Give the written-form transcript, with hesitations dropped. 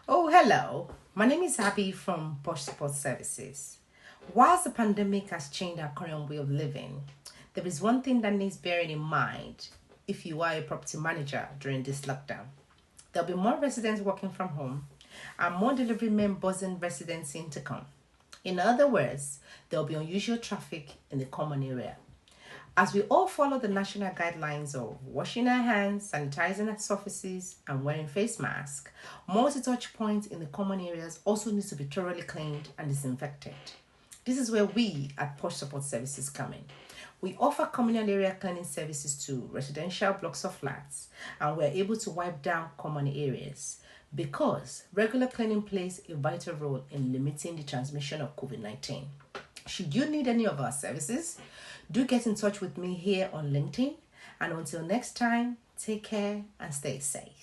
Oh, hello. My name is Abby from Posh Support Services. Whilst the pandemic has changed our current way of living, there is one thing that needs bearing in mind if you are a property manager during this lockdown. There'll be more residents working from home and more delivery men buzzing residents in to come. In other words, there'll be unusual traffic in the common area. As we all follow the national guidelines of washing our hands, sanitizing our surfaces, and wearing face masks, multi-touch points in the common areas also need to be thoroughly cleaned and disinfected. This is where we at Posh Support Services come in. We offer communal area cleaning services to residential blocks of flats, and we're able to wipe down common areas because regular cleaning plays a vital role in limiting the transmission of COVID-19. Should you need any of our services, do get in touch with me here on LinkedIn. And until next time, take care and stay safe.